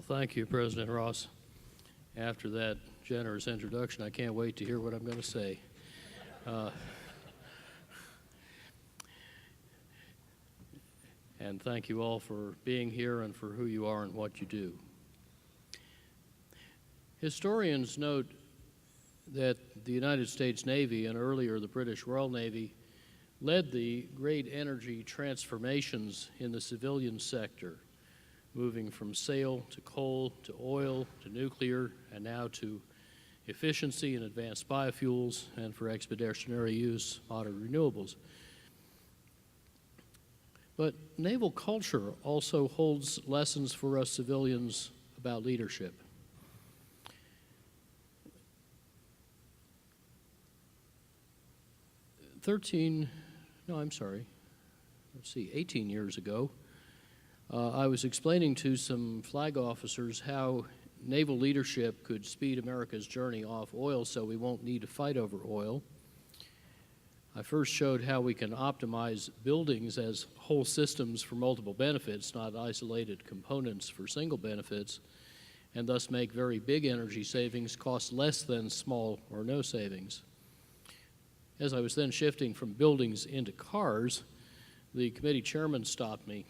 Thank you, President Ross. After that generous introduction, I can't wait to hear what I'm going to say. And thank you all for being here and for who you are and what you do. Historians note that the United States Navy and earlier the British Royal Navy led the great energy transformations in the civilian sector, moving from sail to coal to oil to nuclear and now to efficiency and advanced biofuels, and for expeditionary use, modern renewables. But naval culture also holds lessons for us civilians about leadership. 18 years ago, I was explaining to some flag officers how naval leadership could speed America's journey off oil so we won't need to fight over oil. I first showed how we can optimize buildings as whole systems for multiple benefits, not isolated components for single benefits, and thus make very big energy savings cost less than small or no savings. As I was then shifting from buildings into cars, the committee chairman stopped me.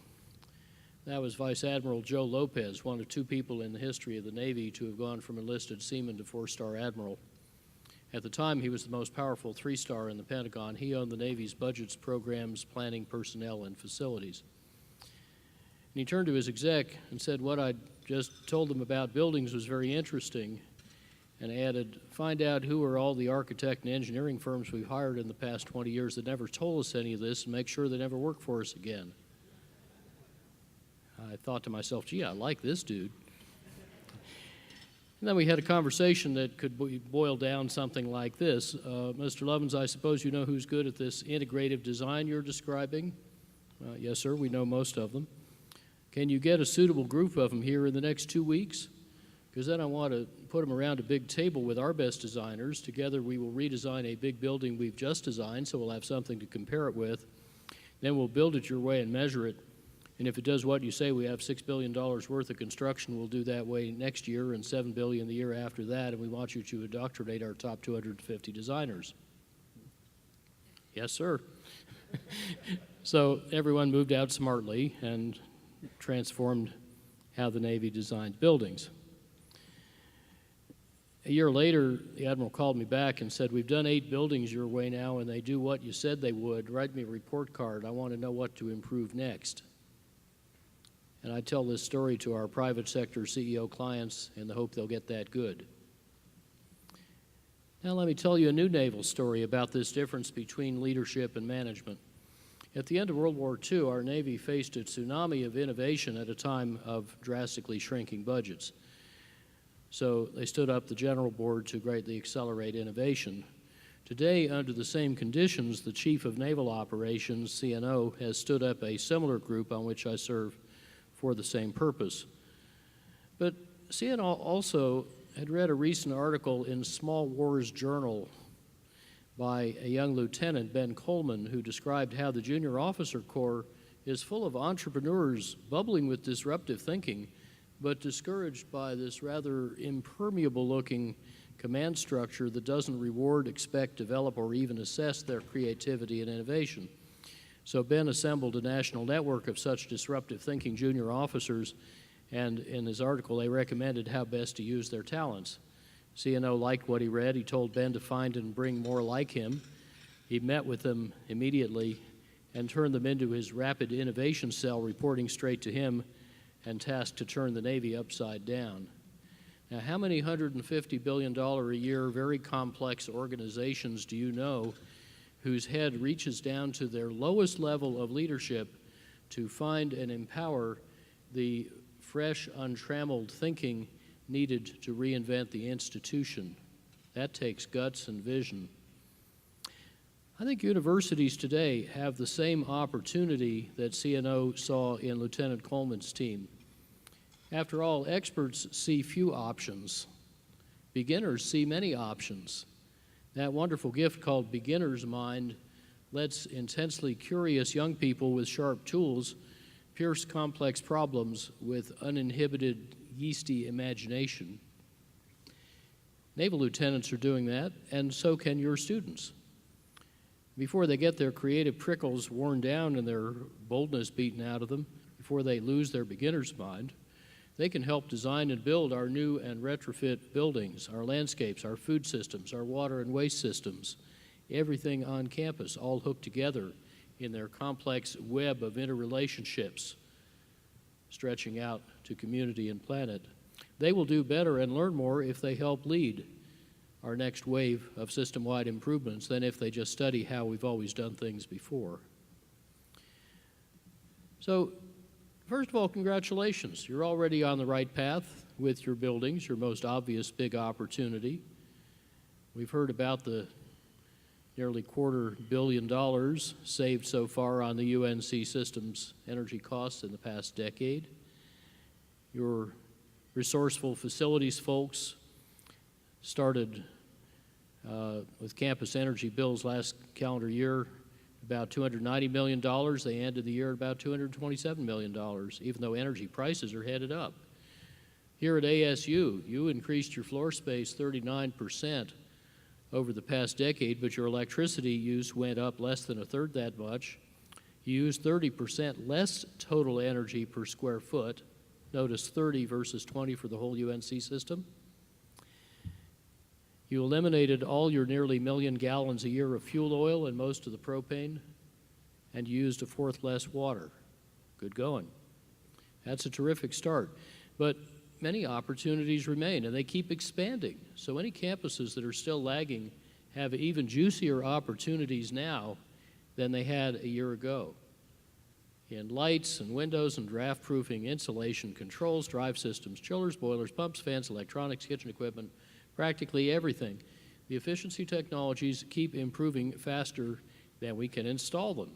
That was Vice Admiral Joe Lopez, one of two people in the history of the Navy to have gone from enlisted seaman to four-star admiral. At the time, he was the most powerful three-star in the Pentagon. He owned the Navy's budgets, programs, planning, personnel, and facilities. And he turned to his exec and said what I'd just told them about buildings was very interesting, and added, find out who are all the architect and engineering firms we've hired in the past 20 years that never told us any of this, and make sure they never work for us again. I thought to myself, gee, I like this dude. And then we had a conversation that could boil down something like this. Mr. Lovins, I suppose you know who's good at this integrative design you're describing? Yes, sir, we know most of them. Can you get a suitable group of them here in the next 2 weeks? Because then I want to put them around a big table with our best designers. Together we will redesign a big building we've just designed, so we'll have something to compare it with. Then we'll build it your way and measure it. And if it does what you say, we have $6 billion worth of construction. We'll do that way next year and $7 billion the year after that, and we want you to indoctrinate our top 250 designers. Yes, sir. So everyone moved out smartly and transformed how the Navy designed buildings. A year later, the Admiral called me back and said, we've done 8 buildings your way now, and they do what you said they would. Write me a report card. I want to know what to improve next. And I tell this story to our private sector CEO clients in the hope they'll get that good. Now let me tell you a new naval story about this difference between leadership and management. At the end of World War II, our Navy faced a tsunami of innovation at a time of drastically shrinking budgets. So they stood up the General Board to greatly accelerate innovation. Today, under the same conditions, the Chief of Naval Operations, CNO, has stood up a similar group on which I serve for the same purpose. But CNO also had read a recent article in Small Wars Journal by a young lieutenant, Ben Coleman, who described how the Junior Officer Corps is full of entrepreneurs bubbling with disruptive thinking, but discouraged by this rather impermeable-looking command structure that doesn't reward, expect, develop, or even assess their creativity and innovation. So Ben assembled a national network of such disruptive thinking junior officers, and in his article they recommended how best to use their talents. CNO liked what he read. He told Ben to find and bring more like him. He met with them immediately and turned them into his rapid innovation cell, reporting straight to him, and tasked to turn the Navy upside down. Now, how many $150 billion a year, very complex organizations do you know whose head reaches down to their lowest level of leadership to find and empower the fresh, untrammeled thinking needed to reinvent the institution? That takes guts and vision. I think universities today have the same opportunity that CNO saw in Lieutenant Coleman's team. After all, experts see few options. Beginners see many options. That wonderful gift called beginner's mind lets intensely curious young people with sharp tools pierce complex problems with uninhibited yeasty imagination. Naval lieutenants are doing that, and so can your students. Before they get their creative prickles worn down and their boldness beaten out of them, before they lose their beginner's mind, they can help design and build our new and retrofit buildings, our landscapes, our food systems, our water and waste systems, everything on campus, all hooked together in their complex web of interrelationships, stretching out to community and planet. They will do better and learn more if they help lead our next wave of system-wide improvements than if they just study how we've always done things before. So, first of all, congratulations. You're already on the right path with your buildings, your most obvious big opportunity. We've heard about the nearly $250 million saved so far on the UNC system's energy costs in the past decade. Your resourceful facilities folks started with campus energy bills last calendar year about $290 million. They ended the year at about $227 million, even though energy prices are headed up. Here at ASU, you increased your floor space 39% over the past decade, but your electricity use went up less than a third that much. You used 30% less total energy per square foot. Notice 30 versus 20 for the whole UNC system. You eliminated all your nearly 1 million gallons a year of fuel oil and most of the propane, and you used a fourth less water. Good going. That's a terrific start. But many opportunities remain, and they keep expanding. So any campuses that are still lagging have even juicier opportunities now than they had a year ago. In lights and windows and draft-proofing, insulation, controls, drive systems, chillers, boilers, pumps, fans, electronics, kitchen equipment, practically everything. The efficiency technologies keep improving faster than we can install them.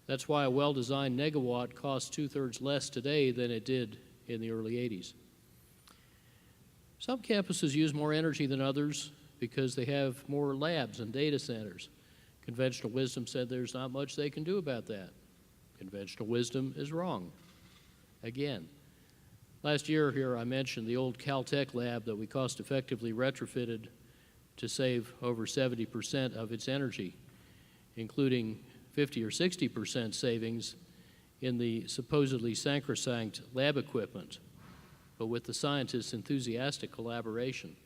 That's why a well-designed negawatt costs 2/3 less today than it did in the early 80s. Some campuses use more energy than others because they have more labs and data centers. Conventional wisdom said there's not much they can do about that. Conventional wisdom is wrong. Again. Last year here I mentioned the old Caltech lab that we cost-effectively retrofitted to save over 70% of its energy, including 50 or 60% savings in the supposedly sacrosanct lab equipment, but with the scientists' enthusiastic collaboration.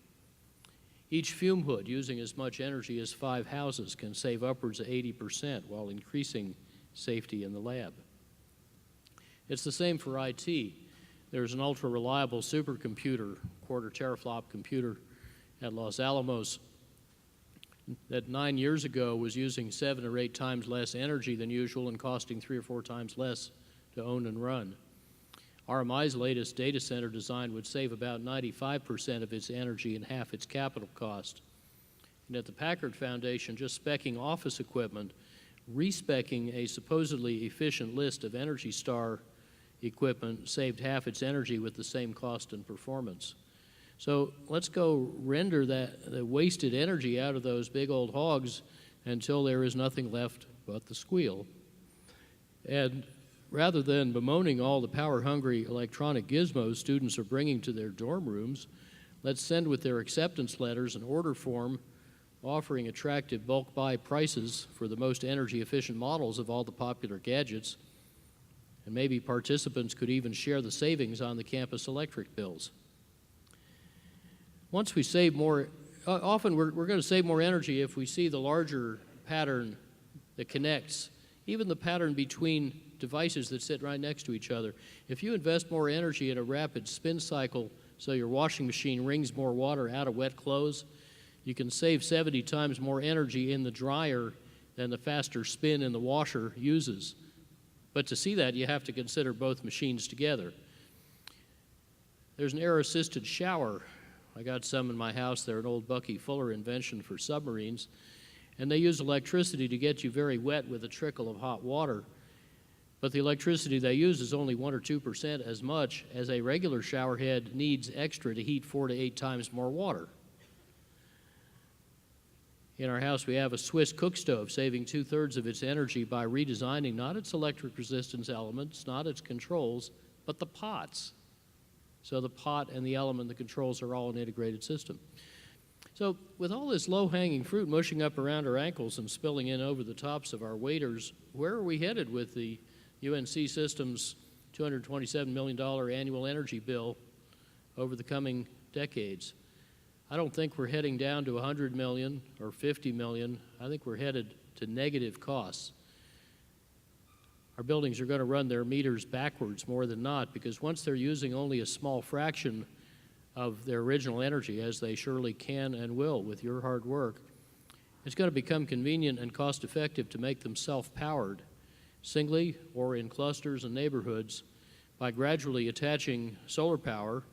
Each fume hood using as much energy as 5 houses can save upwards of 80% while increasing safety in the lab. It's the same for IT. There's an ultra-reliable supercomputer, quarter teraflop computer at Los Alamos that 9 years ago was using 7 or 8 times less energy than usual and costing 3 or 4 times less to own and run. RMI's latest data center design would save about 95% of its energy and half its capital cost. And at the Packard Foundation, just speccing office equipment, respeccing a supposedly efficient list of Energy Star equipment saved half its energy with the same cost and performance. So let's go render the wasted energy out of those big old hogs until there is nothing left but the squeal. And rather than bemoaning all the power-hungry electronic gizmos students are bringing to their dorm rooms, let's send with their acceptance letters an order form offering attractive bulk buy prices for the most energy-efficient models of all the popular gadgets. And maybe participants could even share the savings on the campus electric bills. Once we save more, often we're going to save more energy if we see the larger pattern that connects, even the pattern between devices that sit right next to each other. If you invest more energy in a rapid spin cycle so your washing machine wrings more water out of wet clothes, you can save 70 times more energy in the dryer than the faster spin in the washer uses. But to see that, you have to consider both machines together. There's an air-assisted shower. I got some in my house. They're an old Bucky Fuller invention for submarines. And they use electricity to get you very wet with a trickle of hot water. But the electricity they use is only 1 or 2% as much as a regular shower head needs extra to heat 4 to 8 times more water. In our house, we have a Swiss cook stove, saving 2/3 of its energy by redesigning not its electric resistance elements, not its controls, but the pots. So the pot and the element, the controls are all an integrated system. So with all this low-hanging fruit mushing up around our ankles and spilling in over the tops of our waders, where are we headed with the UNC Systems $227 million annual energy bill over the coming decades? I don't think we're heading down to 100 million or 50 million. I think we're headed to negative costs. Our buildings are going to run their meters backwards more than not, because once they're using only a small fraction of their original energy, as they surely can and will with your hard work, it's going to become convenient and cost-effective to make them self-powered, singly or in clusters and neighborhoods, by gradually attaching solar power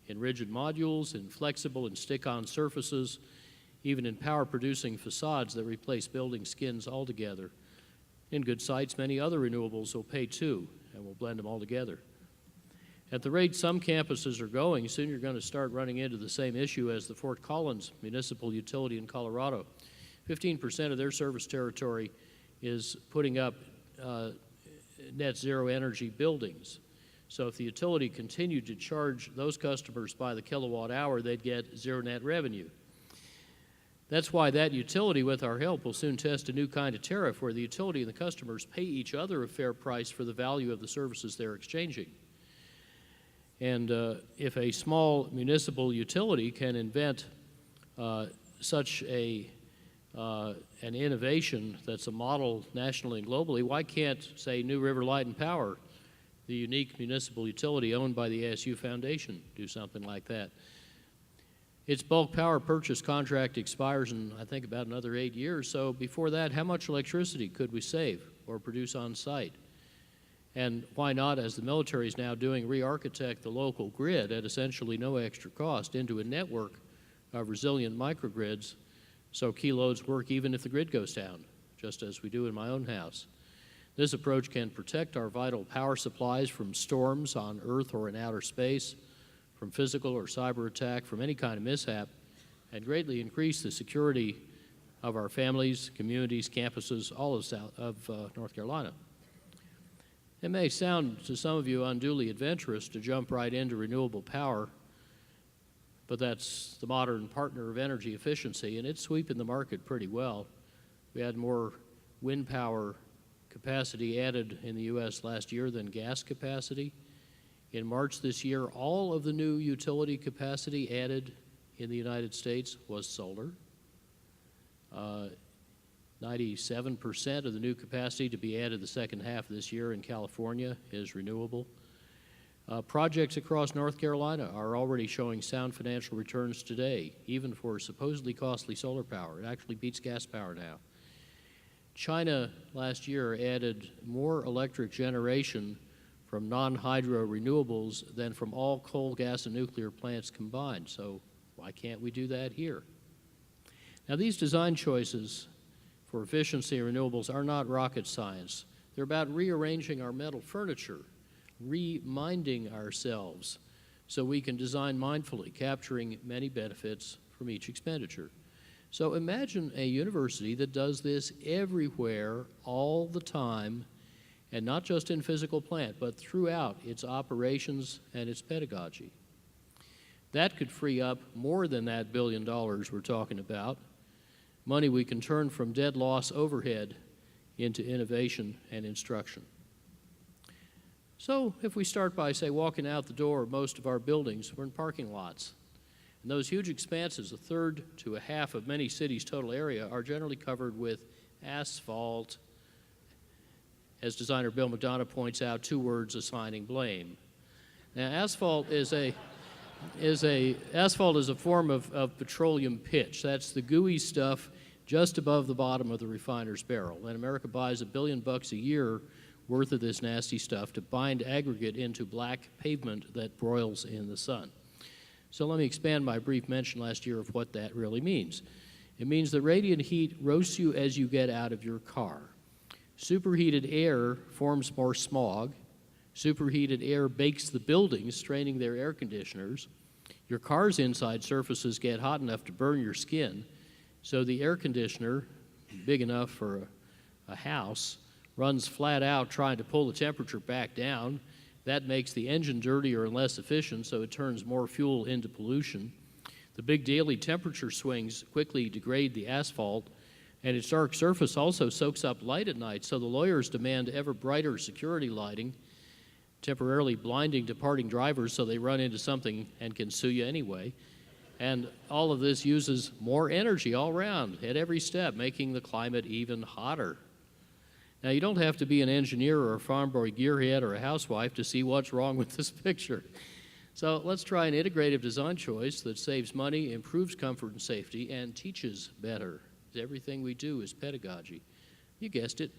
in rigid modules, in flexible and stick-on surfaces, even in power-producing facades that replace building skins altogether. In good sites, many other renewables will pay too, and we'll blend them all together. At the rate some campuses are going, soon you're going to start running into the same issue as the Fort Collins Municipal Utility in Colorado. 15% of their service territory is putting up net zero energy buildings. So if the utility continued to charge those customers by the kilowatt hour, they'd get zero net revenue. That's why that utility, with our help, will soon test a new kind of tariff where the utility and the customers pay each other a fair price for the value of the services they're exchanging. And if a small municipal utility can invent such an innovation that's a model nationally and globally, why can't, say, New River Light and Power, the unique municipal utility owned by the ASU Foundation, do something like that? Its bulk power purchase contract expires in, I think, about another 8 years. So before that, how much electricity could we save or produce on site? And why not, as the military is now doing, re-architect the local grid at essentially no extra cost into a network of resilient microgrids so key loads work even if the grid goes down, just as we do in my own house. This approach can protect our vital power supplies from storms on Earth or in outer space, from physical or cyber attack, from any kind of mishap, and greatly increase the security of our families, communities, campuses, all of North Carolina. It may sound to some of you unduly adventurous to jump right into renewable power, but that's the modern partner of energy efficiency, and it's sweeping the market pretty well. We had more wind power capacity added in the U.S. last year than gas capacity. In March this year, all of the new utility capacity added in the United States was solar. 97% of the new capacity to be added the second half of this year in California is renewable. Projects across North Carolina are already showing sound financial returns today, even for supposedly costly solar power. It actually beats gas power now. China last year added more electric generation from non-hydro renewables than from all coal, gas, and nuclear plants combined. So why can't we do that here? Now, these design choices for efficiency and renewables are not rocket science. They're about rearranging our metal furniture, reminding ourselves so we can design mindfully, capturing many benefits from each expenditure. So imagine a university that does this everywhere, all the time, and not just in physical plant, but throughout its operations and its pedagogy. That could free up more than that $1 billion we're talking about, money we can turn from dead loss overhead into innovation and instruction. So if we start by, say, walking out the door of most of our buildings, we're in parking lots. And those huge expanses, a third to a half of many cities' total area, are generally covered with asphalt. As designer Bill McDonough points out, 2 words assigning blame. Now, asphalt is a form of petroleum pitch. That's the gooey stuff just above the bottom of the refiner's barrel. And America buys $1 billion a year worth of this nasty stuff to bind aggregate into black pavement that broils in the sun. So let me expand my brief mention last year of what that really means. It means that radiant heat roasts you as you get out of your car. Superheated air forms more smog. Superheated air bakes the buildings, straining their air conditioners. Your car's inside surfaces get hot enough to burn your skin, so the air conditioner, big enough for a house, runs flat out trying to pull the temperature back down, That makes the engine dirtier and less efficient, so it turns more fuel into pollution. The big daily temperature swings quickly degrade the asphalt, and its dark surface also soaks up light at night, so the lawyers demand ever brighter security lighting, temporarily blinding departing drivers so they run into something and can sue you anyway. And all of this uses more energy all around at every step, making the climate even hotter. Now, you don't have to be an engineer or a farm boy gearhead or a housewife to see what's wrong with this picture. So let's try an integrative design choice that saves money, improves comfort and safety, and teaches better. Everything we do is pedagogy. You guessed it,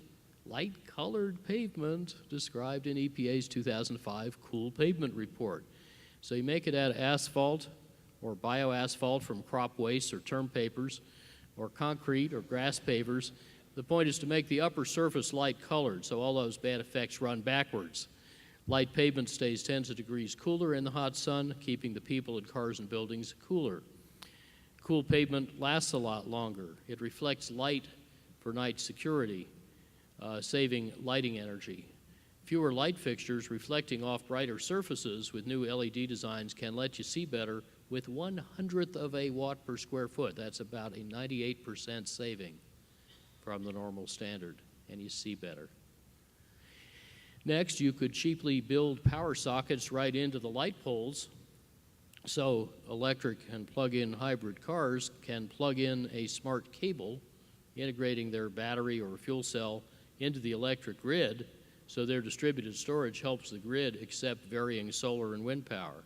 light-colored pavement, described in EPA's 2005 Cool Pavement Report. So you make it out of asphalt or bioasphalt from crop waste or term papers, or concrete or grass pavers. The point is to make the upper surface light-colored, so all those bad effects run backwards. Light pavement stays tens of degrees cooler in the hot sun, keeping the people in cars and buildings cooler. Cool pavement lasts a lot longer. It reflects light for night security, saving lighting energy. Fewer light fixtures reflecting off brighter surfaces with new LED designs can let you see better with 1/100th of a watt per square foot. That's about a 98% saving from the normal standard, and you see better. Next, you could cheaply build power sockets right into the light poles, so electric and plug-in hybrid cars can plug in a smart cable integrating their battery or fuel cell into the electric grid, so their distributed storage helps the grid accept varying solar and wind power.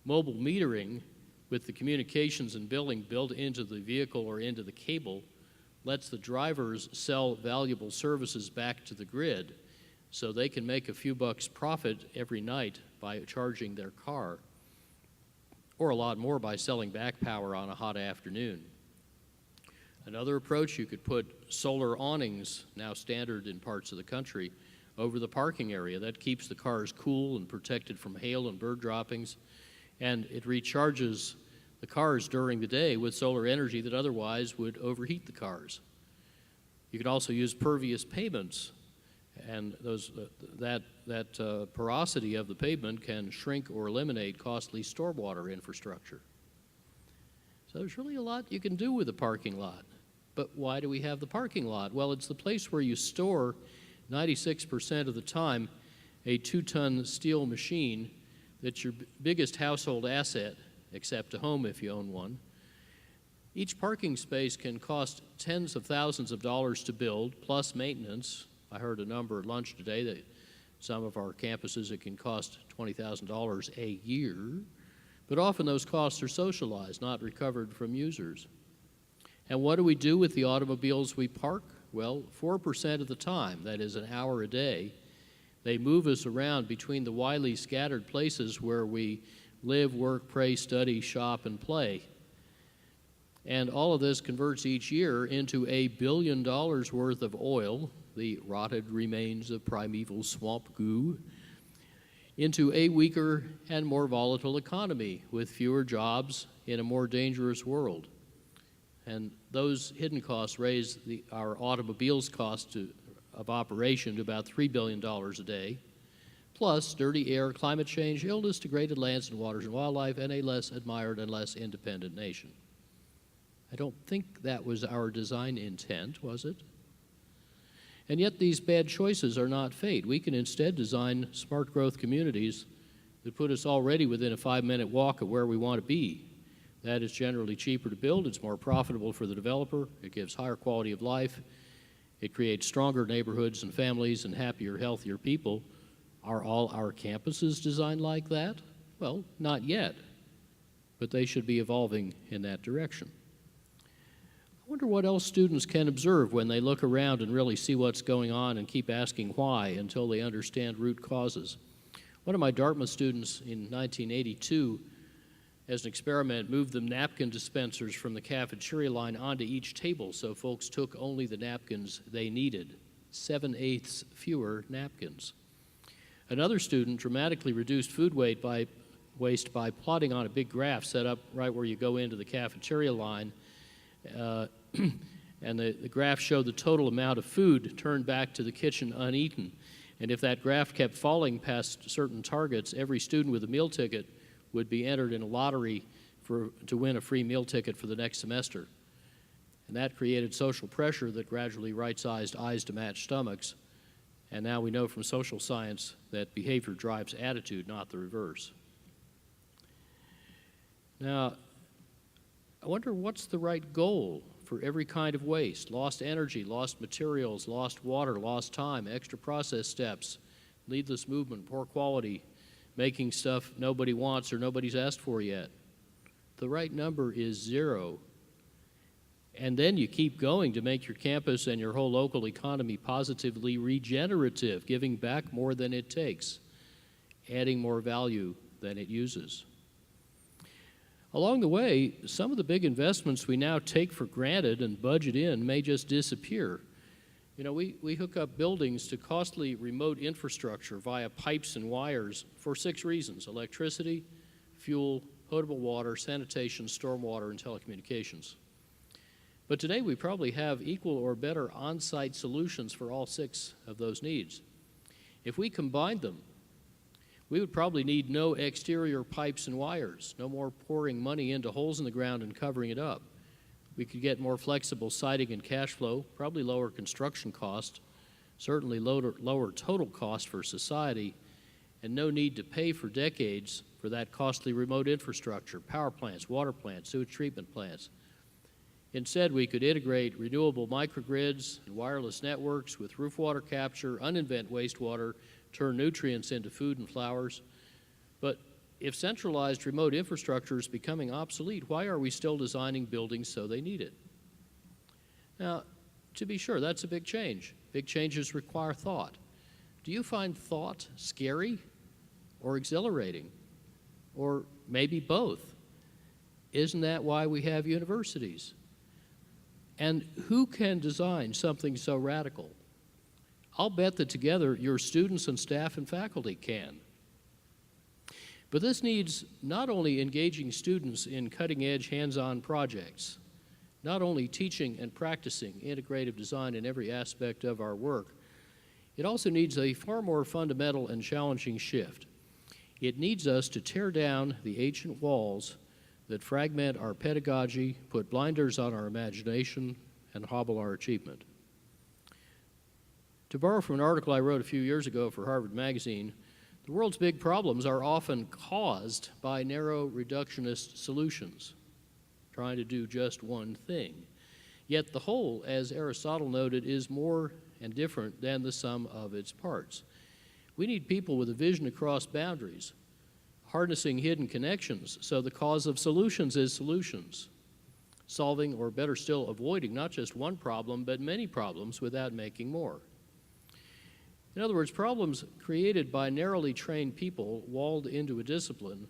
Mobile metering with the communications and billing built into the vehicle or into the cable lets the drivers sell valuable services back to the grid so they can make a few bucks profit every night by charging their car, or a lot more by selling back power on a hot afternoon. Another approach, you could put solar awnings, now standard in parts of the country, over the parking area. That keeps the cars cool and protected from hail and bird droppings, and it recharges the cars during the day with solar energy that otherwise would overheat the cars. You can also use pervious pavements, and that porosity of the pavement can shrink or eliminate costly stormwater infrastructure. So there's really a lot you can do with a parking lot. But why do we have the parking lot? Well, it's the place where you store 96% of the time a 2-ton steel machine that's your biggest household asset, except a home if you own one. Each parking space can cost tens of thousands of dollars to build, plus maintenance. I heard a number at lunch today that some of our campuses it can cost $20,000 a year, but often those costs are socialized, not recovered from users. And what do we do with the automobiles we park? Well, 4% of the time, that is an hour a day, they move us around between the widely scattered places where we live, work, pray, study, shop, and play. And all of this converts each year into $1 billion worth of oil, the rotted remains of primeval swamp goo, into a weaker and more volatile economy with fewer jobs in a more dangerous world. And those hidden costs raise our automobiles' cost of operation to about $3 billion a day, plus dirty air, climate change, illness, degraded lands and waters and wildlife, and a less admired and less independent nation. I don't think that was our design intent, was it? And yet these bad choices are not fate. We can instead design smart growth communities that put us already within a 5-minute walk of where we want to be. That is generally cheaper to build, it's more profitable for the developer, it gives higher quality of life, it creates stronger neighborhoods and families and happier, healthier people. Are all our campuses designed like that? Well, not yet, but they should be evolving in that direction. I wonder what else students can observe when they look around and really see what's going on and keep asking why until they understand root causes. One of my Dartmouth students in 1982, as an experiment, moved the napkin dispensers from the cafeteria line onto each table so folks took only the napkins they needed, 7/8 fewer napkins. Another student dramatically reduced food waste by plotting on a big graph set up right where you go into the cafeteria line. And the graph showed the total amount of food turned back to the kitchen uneaten. And if that graph kept falling past certain targets, every student with a meal ticket would be entered in a lottery to win a free meal ticket for the next semester. And that created social pressure that gradually right-sized eyes to match stomachs. And now we know from social science that behavior drives attitude, not the reverse. Now, I wonder what's the right goal for every kind of waste: lost energy, lost materials, lost water, lost time, extra process steps, needless movement, poor quality, making stuff nobody wants or nobody's asked for yet. The right number is 0. And then you keep going to make your campus and your whole local economy positively regenerative, giving back more than it takes, adding more value than it uses. Along the way, some of the big investments we now take for granted and budget in may just disappear. You know, we hook up buildings to costly remote infrastructure via pipes and wires for 6 reasons: electricity, fuel, potable water, sanitation, stormwater, and telecommunications. But today we probably have equal or better on-site solutions for all 6 of those needs. If we combined them, we would probably need no exterior pipes and wires, no more pouring money into holes in the ground and covering it up. We could get more flexible siting and cash flow, probably lower construction cost, certainly lower total cost for society, and no need to pay for decades for that costly remote infrastructure: power plants, water plants, sewage treatment plants. Instead, we could integrate renewable microgrids and wireless networks with roof water capture, uninvent wastewater, turn nutrients into food and flowers. But if centralized remote infrastructure is becoming obsolete, why are we still designing buildings so they need it? Now, to be sure, that's a big change. Big changes require thought. Do you find thought scary or exhilarating? Or maybe both? Isn't that why we have universities? And who can design something so radical? I'll bet that together your students and staff and faculty can. But this needs not only engaging students in cutting-edge hands-on projects, not only teaching and practicing integrative design in every aspect of our work, it also needs a far more fundamental and challenging shift. It needs us to tear down the ancient walls that fragment our pedagogy, put blinders on our imagination, and hobble our achievement. To borrow from an article I wrote a few years ago for Harvard Magazine, the world's big problems are often caused by narrow reductionist solutions, trying to do just one thing. Yet the whole, as Aristotle noted, is more and different than the sum of its parts. We need people with a vision across boundaries, harnessing hidden connections, so the cause of solutions is solutions, solving, or better still, avoiding not just one problem, but many problems without making more. In other words, problems created by narrowly trained people walled into a discipline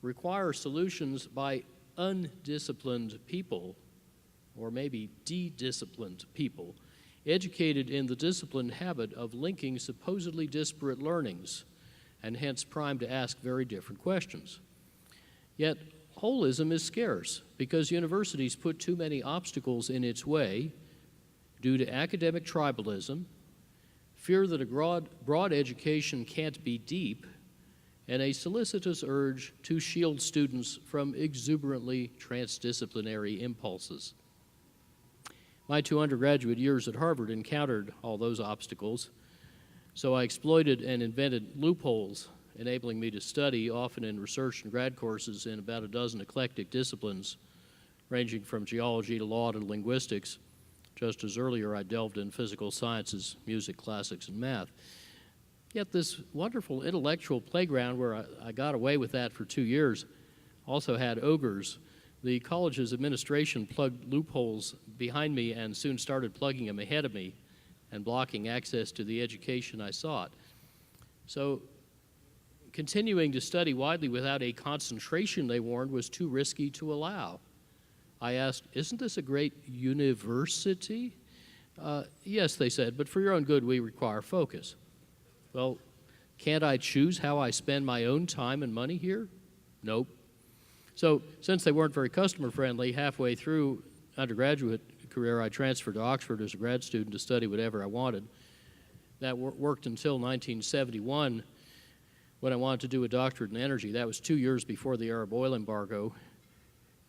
require solutions by undisciplined people, or maybe de-disciplined people, educated in the disciplined habit of linking supposedly disparate learnings, and hence primed to ask very different questions. Yet, holism is scarce because universities put too many obstacles in its way due to academic tribalism, fear that a broad education can't be deep, and a solicitous urge to shield students from exuberantly transdisciplinary impulses. My 2 undergraduate years at Harvard encountered all those obstacles, so I exploited and invented loopholes, enabling me to study, often in research and grad courses, in about a dozen eclectic disciplines, ranging from geology to law to linguistics, just as earlier I delved in physical sciences, music, classics, and math. Yet this wonderful intellectual playground where I got away with that for 2 years also had ogres. The college's administration plugged loopholes behind me and soon started plugging them ahead of me and blocking access to the education I sought. So continuing to study widely without a concentration, they warned, was too risky to allow. I asked, isn't this a great university? Yes, they said, but for your own good, we require focus. Well, can't I choose how I spend my own time and money here? Nope. So since they weren't very customer-friendly, halfway through undergraduate career, I transferred to Oxford as a grad student to study whatever I wanted. that worked until 1971 when I wanted to do a doctorate in energy. That was 2 years before the Arab oil embargo.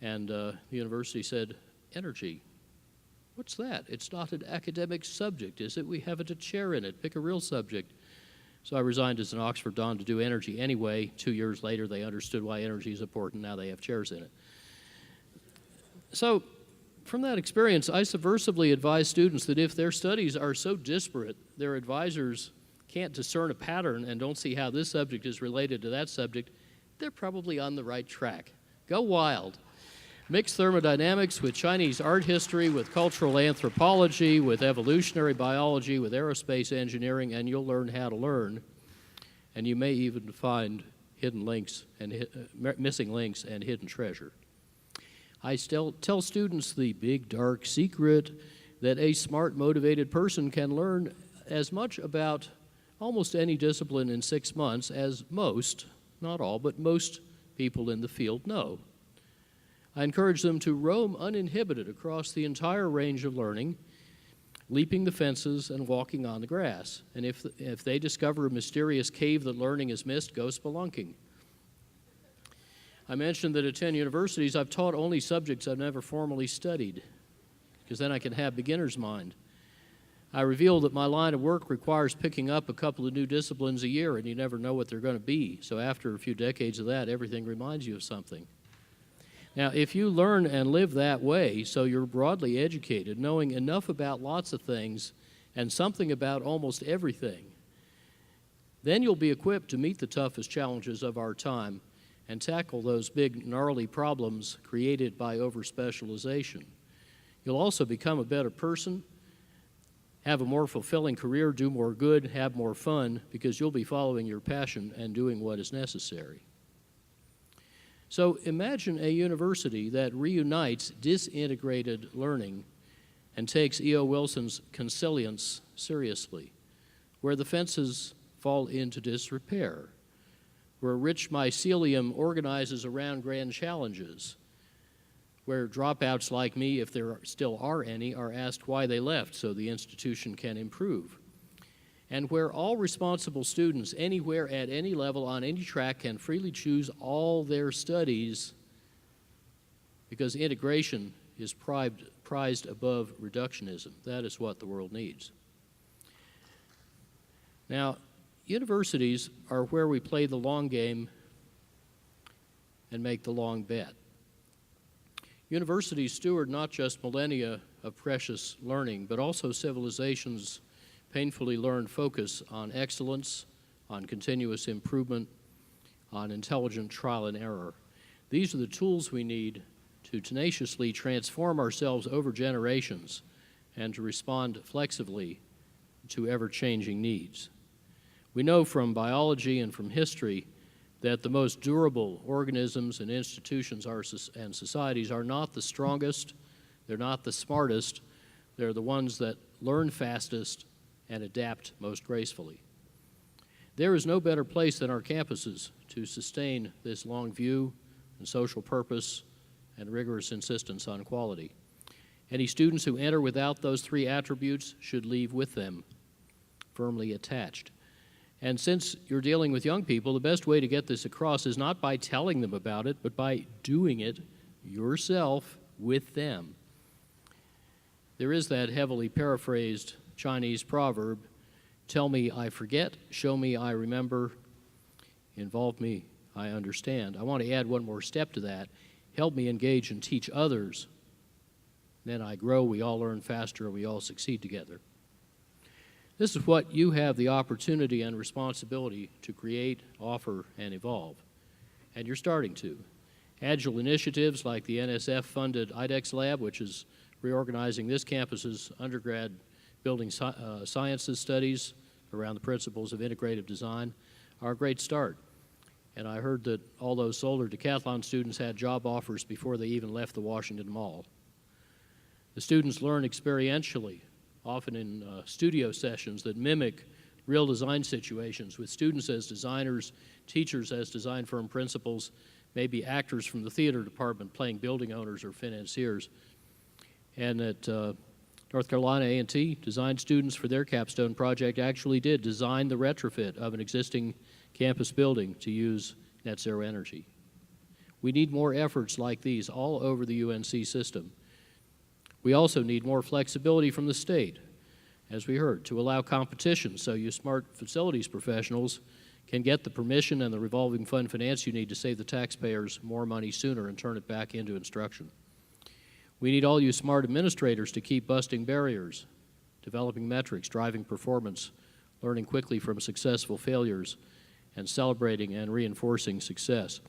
And the university said, energy, what's that? It's not an academic subject, is it? We haven't a chair in it. Pick a real subject. So I resigned as an Oxford Don to do energy anyway. 2 years later, they understood why energy is important. Now they have chairs in it. So from that experience, I subversively advise students that if their studies are so disparate, their advisors can't discern a pattern and don't see how this subject is related to that subject, they're probably on the right track. Go wild. Mix thermodynamics with Chinese art history, with cultural anthropology, with evolutionary biology, with aerospace engineering, and you'll learn how to learn. And you may even find hidden links and missing links and hidden treasure. I still tell students the big dark secret that a smart, motivated person can learn as much about almost any discipline in 6 months as most, not all, but most people in the field know. I encourage them to roam uninhibited across the entire range of learning, leaping the fences and walking on the grass. And if they discover a mysterious cave that learning has missed, go spelunking. I mentioned that at 10 universities I've taught only subjects I've never formally studied, because then I can have beginner's mind. I revealed that my line of work requires picking up a couple of new disciplines a year, and you never know what they're going to be. So after a few decades of that, everything reminds you of something. Now, if you learn and live that way, so you're broadly educated, knowing enough about lots of things and something about almost everything, then you'll be equipped to meet the toughest challenges of our time and tackle those big, gnarly problems created by over-specialization. You'll also become a better person, have a more fulfilling career, do more good, have more fun, because you'll be following your passion and doing what is necessary. So imagine a university that reunites disintegrated learning and takes E.O. Wilson's consilience seriously, where the fences fall into disrepair, where rich mycelium organizes around grand challenges, where dropouts like me, if there still are any, are asked why they left so the institution can improve, and where all responsible students anywhere at any level on any track can freely choose all their studies, because integration is prized above reductionism. That is what the world needs. Now, universities are where we play the long game and make the long bet. Universities steward not just millennia of precious learning, but also civilization's painfully learned focus on excellence, on continuous improvement, on intelligent trial and error. These are the tools we need to tenaciously transform ourselves over generations and to respond flexibly to ever-changing needs. We know from biology and from history that the most durable organisms and institutions and societies are not the strongest, they're not the smartest, they're the ones that learn fastest and adapt most gracefully. There is no better place than our campuses to sustain this long view and social purpose and rigorous insistence on quality. Any students who enter without those three attributes should leave with them, firmly attached. And since you're dealing with young people, the best way to get this across is not by telling them about it, but by doing it yourself with them. There is that heavily paraphrased Chinese proverb, tell me I forget, show me I remember, involve me I understand. I want to add one more step to that. Help me engage and teach others. Then I grow, we all learn faster, and we all succeed together. This is what you have the opportunity and responsibility to create, offer, and evolve. And you're starting to. Agile initiatives like the NSF-funded IDEX Lab, which is reorganizing this campus's undergrad building sciences studies around the principles of integrative design, are a great start. And I heard that all those solar decathlon students had job offers before they even left the Washington Mall. The students learn experientially, often in studio sessions that mimic real design situations with students as designers, teachers as design firm principals, maybe actors from the theater department playing building owners or financiers. And that North Carolina A&T design students for their capstone project actually did design the retrofit of an existing campus building to use net zero energy. We need more efforts like these all over the UNC system. We also need more flexibility from the state, as we heard, to allow competition so you smart facilities professionals can get the permission and the revolving fund finance you need to save the taxpayers more money sooner and turn it back into instruction. We need all you smart administrators to keep busting barriers, developing metrics, driving performance, learning quickly from successful failures, and celebrating and reinforcing success.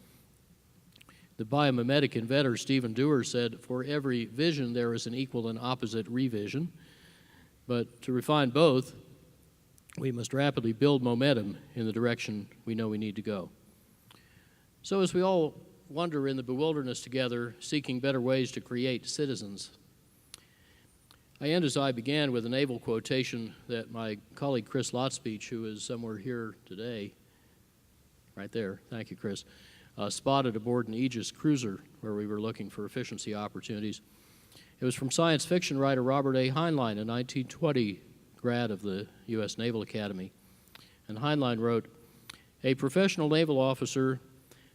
The biomimetic inventor Stephen Dewar said, "For every vision there is an equal and opposite revision." But to refine both, we must rapidly build momentum in the direction we know we need to go. So as we all wander in the bewilderness together, seeking better ways to create citizens, I end as I began with a naval quotation that my colleague Chris Lotspeech, who is somewhere here today, right there, thank you Chris, spotted aboard an Aegis cruiser where we were looking for efficiency opportunities. It was from science fiction writer Robert A. Heinlein, a 1920 grad of the U.S. Naval Academy. And Heinlein wrote, "A professional naval officer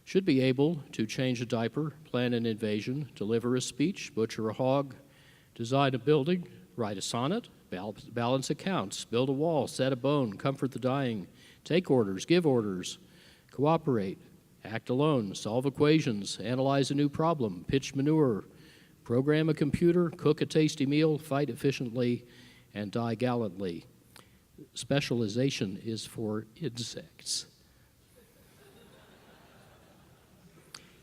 should be able to change a diaper, plan an invasion, deliver a speech, butcher a hog, design a building, write a sonnet, balance accounts, build a wall, set a bone, comfort the dying, take orders, give orders, cooperate, act alone, solve equations, analyze a new problem, pitch manure, program a computer, cook a tasty meal, fight efficiently, and die gallantly. Specialization is for insects."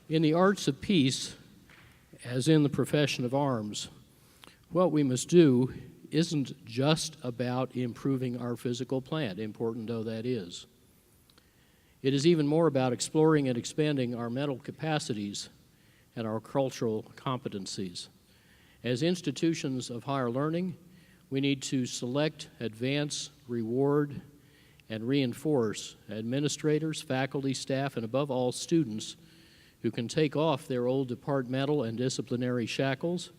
In the arts of peace, as in the profession of arms, what we must do isn't just about improving our physical plant, important though that is. It is even more about exploring and expanding our mental capacities and our cultural competencies. As institutions of higher learning, we need to select, advance, reward, and reinforce administrators, faculty, staff, and above all, students who can take off their old departmental and disciplinary shackles,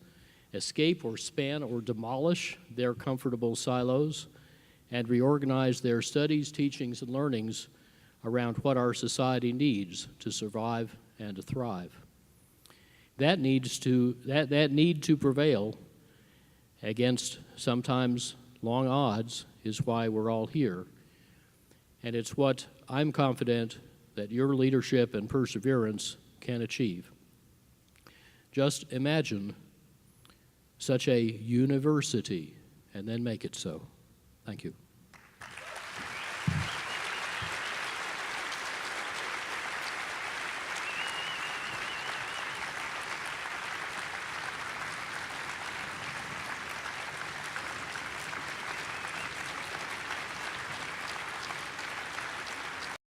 escape or span or demolish their comfortable silos, and reorganize their studies, teachings, and learnings around what our society needs to survive and to thrive. That need to prevail against sometimes long odds is why we're all here. And it's what I'm confident that your leadership and perseverance can achieve. Just imagine such a university and then make it so. Thank you.